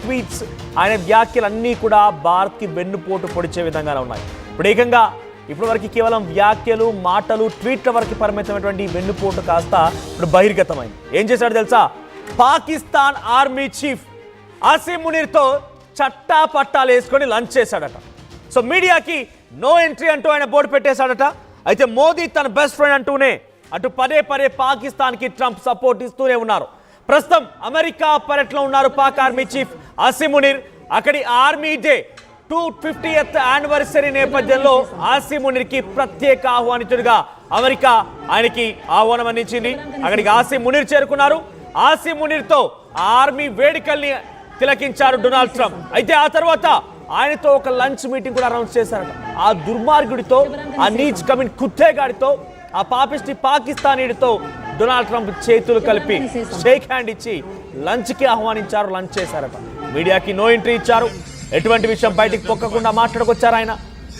Tweets ఆయన వ్యాఖ్యలు అన్నీ కూడా భారత్కి వెన్నుపోటు పొడిచే విధంగానే ఉన్నాయి. ఇప్పుడు ఏకంగా ఇప్పటి వరకు కేవలం వ్యాఖ్యలు మాటలు ట్వీట్ల వరకు పరిమితమైనటువంటి వెన్నుపోటు కాస్త ఇప్పుడు బహిర్గతమైంది. ఏం చేశాడు తెలుసా? పాకిస్తాన్ ఆర్మీ చీఫ్ ఆసిమ్ మునీర్తో చట్టా పట్టాలు వేసుకొని లంచ్ చేశాడట. సో మీడియాకి నో ఎంట్రీ అంటూ ఆయన బోర్డు పెట్టేశాడట. అయితే మోదీ తన బెస్ట్ ఫ్రెండ్ అంటూనే అటు పదే పదే పాకిస్తాన్కి ట్రంప్ సపోర్ట్ ఇస్తూనే ఉన్నారు. ప్రస్తుతం అమెరికా పర్యటనలో ఉన్నారు పాక్ ఆర్మీ చీఫ్ ఆసిమ్ మునీర్. అక్కడి ఆర్మీ డే 250th యానివర్సరీ నేపథ్యంలో ఆసిమ్ మునీర్కి ప్రత్యేక ఆహ్వానితుడిగా అమెరికా ఆయనకి ఆహ్వానం అందించింది. అక్కడికి ఆసిమ్ మునీర్ చేరుకున్నారు. ఆసిమ్ మునీర్తో ఆర్మీ వేడుకల్ని తిలకించారు డొనాల్డ్ ట్రంప్. అయితే ఆ తర్వాత ఆయనతో ఒక లంచ్ మీటింగ్ కూడా అనౌన్స్ చేశారట. ఆ దుర్మార్గుడితో, ఆ నీచ్ కమిన్ కుత్తేగాడితో, ఆ పాపిస్టి పాకిస్తానీడితో డొనాల్డ్ ట్రంప్ చేతులు కలిపి షేక్ హ్యాండ్ ఇచ్చి లంచ్కి ఆహ్వానించారు, లంచ్ చేశారట. మీడియాకి నో ఎంట్రీ ఇచ్చారు. ఎటువంటి విషయం బయటికి పొక్కకుండా మాట్లాడుకొచ్చారు ఆయన.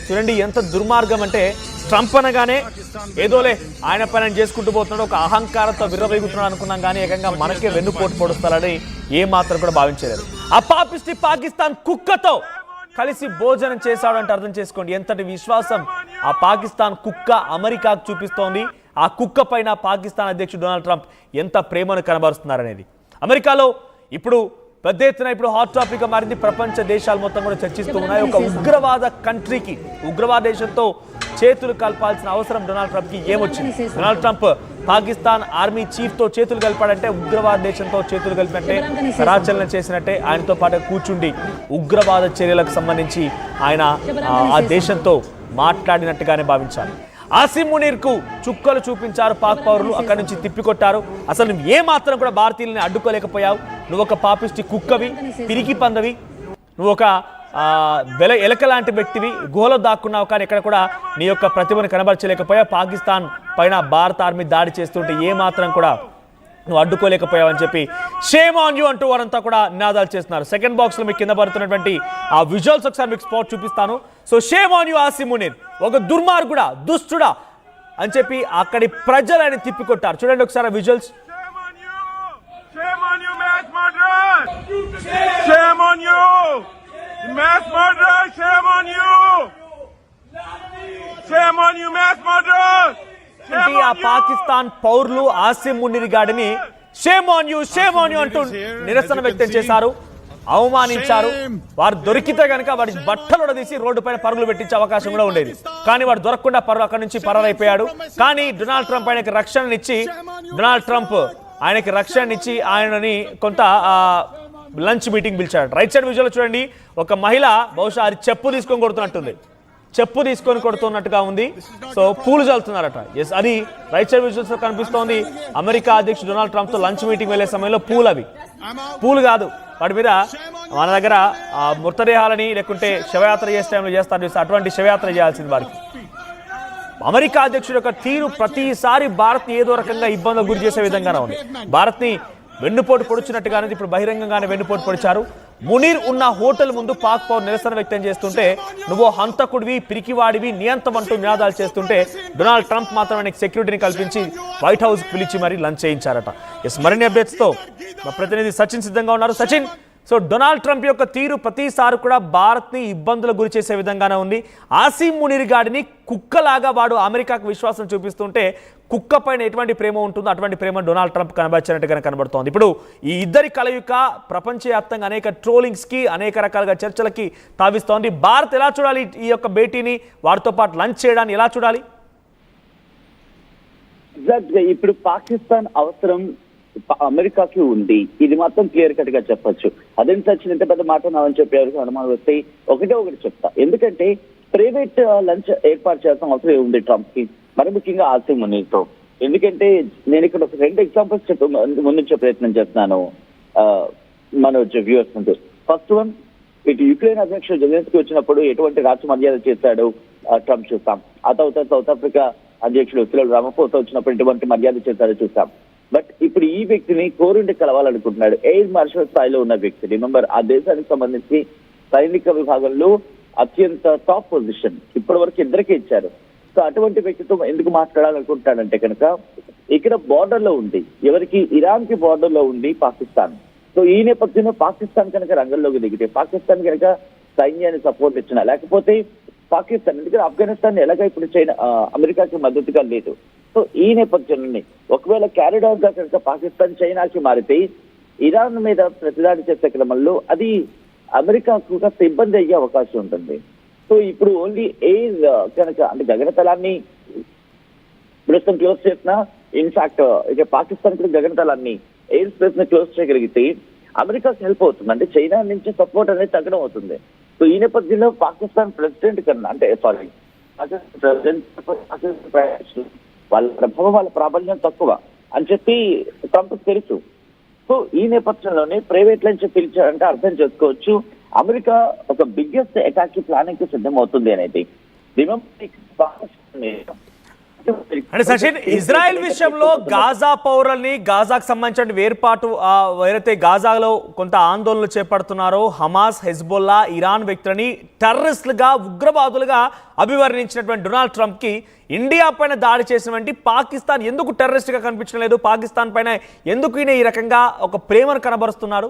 చూడండి ఎంత దుర్మార్గం అంటే, ట్రంప్ అనగానే ఏదోలే ఆయన పని చేసుకుంటూ పోతున్నాడు, ఒక అహంకారంతో విర్రవీగుతున్నాడు అనుకున్నాం, కానీ ఏకంగా మనకే వెన్నుపోటు పొడుస్తారని ఏ మాత్రం కూడా భావించలేదు. ఆ పాపిస్టి పాకిస్తాన్ కుక్కతో కలిసి భోజనం చేశాడంటే అర్థం చేసుకోండి ఎంతటి విశ్వాసం ఆ పాకిస్తాన్ కుక్క అమెరికాకు చూపిస్తోంది. ఆ కుక్క పైన పాకిస్తాన్ అధ్యక్షుడు డొనాల్డ్ ట్రంప్ ఎంత ప్రేమను కనబరుస్తున్నారనేది అమెరికాలో ఇప్పుడు పెద్ద ఎత్తున ఇప్పుడు హాట్ టాపిక్గా మారింది. ప్రపంచ దేశాలు మొత్తం కూడా చర్చిస్తూ ఉన్నాయి. ఒక ఉగ్రవాద కంట్రీకి, ఉగ్రవాద దేశంతో చేతులు కలపాల్సిన అవసరం డొనాల్డ్ ట్రంప్కి ఏమొచ్చింది? డొనాల్డ్ ట్రంప్ పాకిస్తాన్ ఆర్మీ చీఫ్తో చేతులు కలిపాడంటే ఉగ్రవాద దేశంతో చేతులు కలిపినట్టే, సరాచరణ చేసినట్టే. ఆయనతో పాటు కూర్చుండి ఉగ్రవాద చర్యలకు సంబంధించి ఆయన ఆ దేశంతో మాట్లాడినట్టుగానే భావించాలి. ఆసిమ్ మునీర్కు చుక్కలు చూపించారు పాక్ పౌరులు, అక్కడి నుంచి తిప్పికొట్టారు. అసలు నువ్వు ఏ మాత్రం కూడా భారతీయుల్ని అడ్డుకోలేకపోయావు, నువ్వు ఒక పాపిస్టి కుక్కవి, పిరికి పందవి, నువ్వు ఒక ఎలక లాంటి వ్యక్తివి, గుహలో దాక్కున్నావు, కానీ ఎక్కడ కూడా నీ యొక్క ప్రతిభను కనబరచలేకపోయావు. పాకిస్తాన్ పైన భారత ఆర్మీ దాడి చేస్తుంటే ఏ మాత్రం కూడా నువ్వు అడ్డుకోలేకపోయావని చెప్పి షేమ్ ఆన్ యూ అంటూ వారంతా కూడా నినాదాలు చేస్తున్నారు. సెకండ్ బాక్స్ లో మీకు కింద పడుతున్నటువంటి ఆ విజువల్స్ ఒకసారి మీకు స్పాట్ చూపిస్తాను. So shame on you Asim Munir, ఒక దుర్మార్గుడా, దుష్టుడా అని చెప్పి అక్కడి ప్రజలు ఆయన తిప్పికొట్టారు. చూడండి ఒకసారి ఆ visuals. Mass murderer, shame on you! Shame on you, mass murderer! ఆ పాకిస్తాన్ పౌరులు ఆసిమ్ మునీర్ గాడిని షేమ్ ఆన్ యూ అంటూ నిరసన వ్యక్తం చేశారు, అవమానించారు. వారు దొరికితే కనుక వాడి బట్టలు తీసి రోడ్డు పైన పరుగులు పెట్టించే అవకాశం కూడా ఉండేది, కానీ వాడు దొరకకుండా అక్కడి నుంచి పరారైపోయాడు. కానీ డొనాల్డ్ ట్రంప్ ఆయనకి రక్షణనిచ్చి ఆయనని కొంత లంచ్ మీటింగ్ పిలిచాడు. రైట్ సైడ్ విజువల్ చూడండి, ఒక మహిళ బహుశా అది చెప్పు తీసుకొని కొడుతున్నట్టుగా ఉంది. సో పూలు చల్లుతున్నారట. ఎస్, అది రైట్ సైడ్ విజువల్స్ లో కనిపిస్తోంది. అమెరికా అధ్యక్షుడు డొనాల్డ్ ట్రంప్ తో లంచ్ మీటింగ్ వెళ్లే సమయంలో పూలు కాదు, వాటి మీద మన దగ్గర మృతదేహాలని లేకుంటే శవయాత్ర చేసే టైంలో చేస్తారు, అటువంటి శవయాత్ర చేయాల్సింది వారికి. అమెరికా అధ్యక్షుడు యొక్క తీరు ప్రతిసారి భారత్ ఏదో రకంగా ఇబ్బందులు గురి చేసే విధంగానే ఉంది. భారత్ని వెన్నుపోటు పొడిచినట్టుగానే ఇప్పుడు బహిరంగంగానే వెన్నుపోటు పొడిచారు. మునీర్ ఉన్న హోటల్ ముందు పాక్ పౌర్ నిరసన వ్యక్తం చేస్తుంటే, నువ్వు హంతకుడివి, పిరికివాడివి, నియంత్రమంటూ నినాదాలు చేస్తుంటే డొనాల్డ్ ట్రంప్ మాత్రం ఆయనకి సెక్యూరిటీని కల్పించి వైట్ హౌస్ పిలిచి మరీ లంచ్ చేయించారట. ఎస్, మరిన్ని అప్డేట్స్ తో మా ప్రతినిధి సచిన్ సిద్ధంగా ఉన్నారు. సచిన్, సో డొనాల్డ్ ట్రంప్ యొక్క తీరు ప్రతిసారి కూడా భారత్ని ఇబ్బందులకు గురి చేసే విధంగానే ఉంది. ఆసిమ్ మునీర్ గాడిని కుక్కలాగా వాడు అమెరికాకు విశ్వాసం చూపిస్తుంటే, కుక్క పైన ఎటువంటి ప్రేమ ఉంటుందో అటువంటి ప్రేమ డొనాల్డ్ ట్రంప్ కనబరిచినట్టుగానే కనబడుతోంది. ఇప్పుడు ఈ ఇద్దరి కలయిక ప్రపంచవ్యాప్తంగా అనేక ట్రోలింగ్స్కి, అనేక రకాలుగా చర్చలకి తావిస్తోంది. భారత్ ఎలా చూడాలి ఈ యొక్క భేటీని, వారితో పాటు లంచ్ చేయడాన్ని ఎలా చూడాలి? ఇప్పుడు పాకిస్తాన్ అవసరం అమెరికాకి ఉంది, ఇది మాత్రం క్లియర్ కట్ గా చెప్పొచ్చు. అదేం సచిన్ ఎంత పెద్ద మాట నావని చెప్పారు అనుమానం వస్తే ఒకటి చెప్తా. ఎందుకంటే ప్రైవేట్ లంచ్ ఏర్పాటు చేయాల్సిన అవసరం ఉంది ట్రంప్ కి, మరి ముఖ్యంగా ఆసిమ్ మునీర్తో. ఎందుకంటే నేను ఇక్కడ ఒక 2 ఎగ్జాంపుల్స్ ముందుంచే ప్రయత్నం చేస్తున్నాను మన వ్యూవర్స్ ముందు. ఫస్ట్ వన్, ఇటు యుక్రెయిన్ అధ్యక్షుడు జెలెన్స్కీ వచ్చినప్పుడు ఎటువంటి రాష్ట్ర మర్యాద చేశాడు ట్రంప్ చూస్తాం. ఆ తర్వాత సౌత్ ఆఫ్రికా అధ్యక్షుడు సిరిల్ రామఫోసా వచ్చినప్పుడు ఎటువంటి మర్యాద చేశాడో చూస్తాం. బట్ ఇప్పుడు ఈ వ్యక్తిని కోరుండి కలవాలనుకుంటున్నాడు. ఎయిర్ మార్షల్ స్థాయిలో ఉన్న వ్యక్తి, రిమెంబర్ ఆ దేశానికి సంబంధించి సైనిక విభాగంలో అత్యంత టాప్ పొజిషన్ ఇప్పటి వరకు ఇద్దరికే ఇచ్చారు. సో అటువంటి వ్యక్తితో ఎందుకు మాట్లాడాలనుకుంటాడంటే కనుక ఇక్కడ బార్డర్ లో ఉంది, ఎవరికి ఇరాన్ కి బార్డర్ లో ఉంది పాకిస్తాన్. సో ఈ నేపథ్యంలో పాకిస్తాన్ కనుక రంగంలోకి దిగితే, పాకిస్తాన్ కనుక సైన్యాన్ని సపోర్ట్ ఇచ్చినా, లేకపోతే పాకిస్తాన్ ఎందుకంటే ఆఫ్ఘనిస్తాన్ ఎలాగ ఇప్పుడు చైనా అమెరికాకి మద్దతుగా లేదు. సో ఈ నేపథ్యంలోనే ఒకవేళ క్యారిడార్ గా కనుక పాకిస్తాన్ చైనాకి మారితే ఇరాన్ మీద ప్రతిదాడి చేసే క్రమంలో అది అమెరికాకు కాస్త ఇబ్బంది అయ్యే అవకాశం ఉంటుంది. సో ఇప్పుడు ఓన్లీ ఎయిర్ కనుక అంటే గగనతలాన్ని ప్రస్తుతం క్లోజ్ చేసిన, ఇన్ఫాక్ట్ ఇక పాకిస్తాన్ కూడా గగనతలాన్ని ఎయిర్ స్పేస్ ని క్లోజ్ చేయగలిగితే అమెరికాకి హెల్ప్ అవుతుంది. అంటే చైనా నుంచి సపోర్ట్ అనేది తగ్గడం అవుతుంది. సో ఈ నేపథ్యంలో పాకిస్తాన్ ప్రెసిడెంట్ కన్నా అంటే సారీ ప్రెసిడెంట్ వాళ్ళ ప్రభావం వాళ్ళ ప్రాబల్యం తక్కువ అని చెప్పి ట్రంప్ తెలుసు. సో ఈ నేపథ్యంలోనే ప్రైవేట్ లైన్స్ పిలిచారంటే అర్థం చేసుకోవచ్చు అమెరికా ఒక బిగ్గెస్ట్ అటాక్ కి ప్లానింగ్ కి సిద్ధమవుతుంది అనేది. అంటే సచిన్, ఇజ్రాయెల్ విషయంలో గాజా పౌరుల్ని, గాజాకు సంబంధించిన వేర్పాటు ఎవరైతే గాజాలో కొంత ఆందోళనలు చేపడుతున్నారో హమాస్, హెజ్బొల్లా, ఇరాన్ వ్యక్తులని టెర్రరిస్టులుగా, ఉగ్రవాదులుగా అభివర్ణించినటువంటి డొనాల్డ్ ట్రంప్ కి ఇండియా పైన దాడి చేసినటువంటి పాకిస్తాన్ ఎందుకు టెర్రరిస్ట్ గా కనిపించడం లేదు? పాకిస్తాన్ పైన ఎందుకు ఈయన ఈ రకంగా ఒక ప్రేమను కనబరుస్తున్నాడు?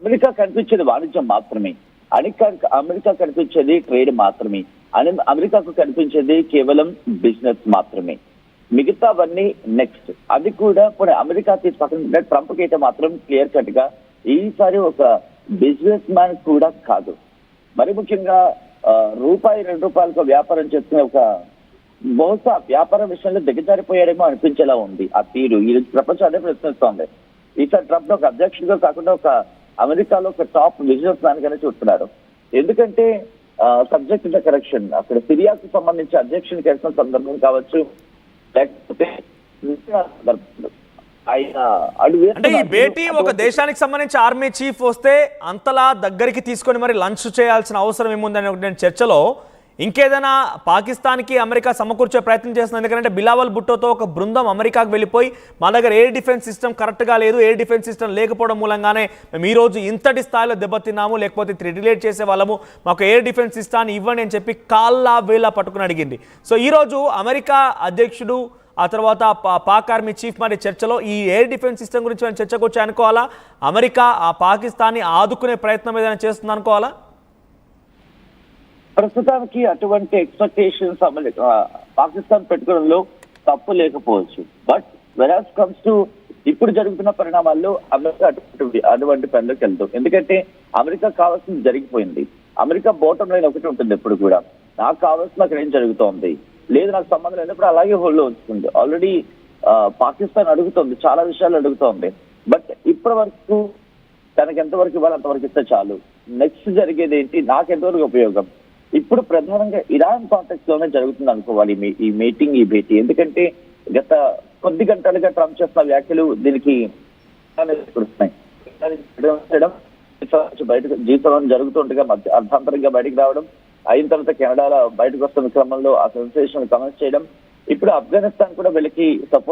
అమెరికా కనిపించేది వాణిజ్యం మాత్రమే, అమెరికా కనిపించేది ట్రేడ్ మాత్రమే, అమెరికాకు కనిపించేది కేవలం బిజినెస్ మాత్రమే. మిగతావన్నీ నెక్స్ట్. అది కూడా ఇప్పుడు అమెరికా తీసి పక్కన ట్రంప్ కి అయితే మాత్రం క్లియర్ కట్ గా ఈసారి ఒక బిజినెస్ మ్యాన్ కూడా కాదు. మరి ముఖ్యంగా రూపాయి 2 రూపాయలకు వ్యాపారం చేస్తున్న ఒక బహుశా వ్యాపారం విషయంలో దిగజారిపోయాడేమో అనిపించేలా ఉంది ఆ తీరు. ఈ ప్రపంచం అదే ప్రశ్నిస్తోంది. ఈసారి ట్రంప్ ఒక అధ్యక్షుడిగా కాకుండా ఒక అమెరికాలో ఒక టాప్ బిజినెస్ మ్యాన్ గానే చూస్తున్నారు. ఎందుకంటే సబ్జెక్ట్ ద కరెక్షన్, అక్కడ సిరియాకు సంబంధించి అధ్యక్షుని కలిసిన సందర్భం కావచ్చు, లేకపోతే అంటే ఈ భేటీ ఒక దేశానికి సంబంధించి ఆర్మీ చీఫ్ వస్తే అంతలా దగ్గరికి తీసుకొని మరి లంచ్ చేయాల్సిన అవసరం ఏముందని చర్చలో ఇంకేదైనా పాకిస్తాన్కి అమెరికా సమకూర్చే ప్రయత్నం చేస్తుంది. ఎందుకంటే బిలావల్ భుట్టోతో ఒక బృందం అమెరికాకు వెళ్ళిపోయి మా దగ్గర ఎయిర్ డిఫెన్స్ సిస్టమ్ కరెక్ట్గా లేదు, ఎయిర్ డిఫెన్స్ సిస్టమ్ లేకపోవడం మూలంగానే మేము ఈరోజు ఇంతటి స్థాయిలో దెబ్బతిన్నాము, లేకపోతే రిలేట్ చేసే వాళ్ళము, మాకు ఎయిర్ డిఫెన్స్ సిస్టాన్ని ఇవ్వండి అని చెప్పి కాళ్ళ వేళ పట్టుకుని అడిగింది. సో ఈరోజు అమెరికా అధ్యక్షుడు ఆ తర్వాత పాక్ ఆర్మీ చీఫ్ మరి చర్చలో ఈ ఎయిర్ డిఫెన్స్ సిస్టమ్ గురించి మనం చర్చకు వచ్చి అనుకోవాలా? అమెరికా ఆ పాకిస్తాన్ని ఆదుకునే ప్రయత్నం ఏదైనా చేస్తుంది అనుకోవాలా? ప్రస్తుతానికి అటువంటి ఎక్స్పెక్టేషన్స్ పాకిస్తాన్ పెట్టుకోవడంలో తప్పు లేకపోవచ్చు. బట్ వెరాస్ కమ్స్ టు ఇప్పుడు జరుగుతున్న పరిణామాల్లో అమెరికా అటువంటి పనిలోకి వెళ్తాం. ఎందుకంటే అమెరికా కావాల్సింది జరిగిపోయింది. అమెరికా బోటం లైన్ ఒకటి ఉంటుంది ఎప్పుడు కూడా, నాకు కావాల్సిన అక్కడ ఏం జరుగుతోంది, లేదు నాకు సంబంధం లేనప్పుడు అలాగే హోల్డ్ లో ఉంచుతుంది. ఆల్రెడీ పాకిస్తాన్ అడుగుతోంది, చాలా విషయాలు అడుగుతోంది. బట్ ఇప్పటి వరకు తనకి ఎంతవరకు ఇవ్వాలి అంతవరకు ఇస్తే చాలు. నెక్స్ట్ జరిగేది ఏంటి, నాకు ఎంతవరకు ఉపయోగం, ఇప్పుడు ప్రధానంగా ఇరాన్ కాంటెక్స్ లోనే జరుగుతుంది అనుకోవాలి ఈ మీటింగ్, ఈ భేటీ. ఎందుకంటే గత కొద్ది గంటలుగా ట్రంప్ చేస్తున్న వ్యాఖ్యలు దీనికి బయటకు G7 జరుగుతుండగా అర్థాంతరంగా బయటకు రావడం, అయిన తర్వాత కెనడాలో బయటకు వస్తున్న క్రమంలో ఆ సెన్సేషన్ కమెంట్స్ చేయడం, ఇప్పుడు ఆఫ్ఘనిస్తాన్ కూడా వీళ్ళకి సపోర్ట్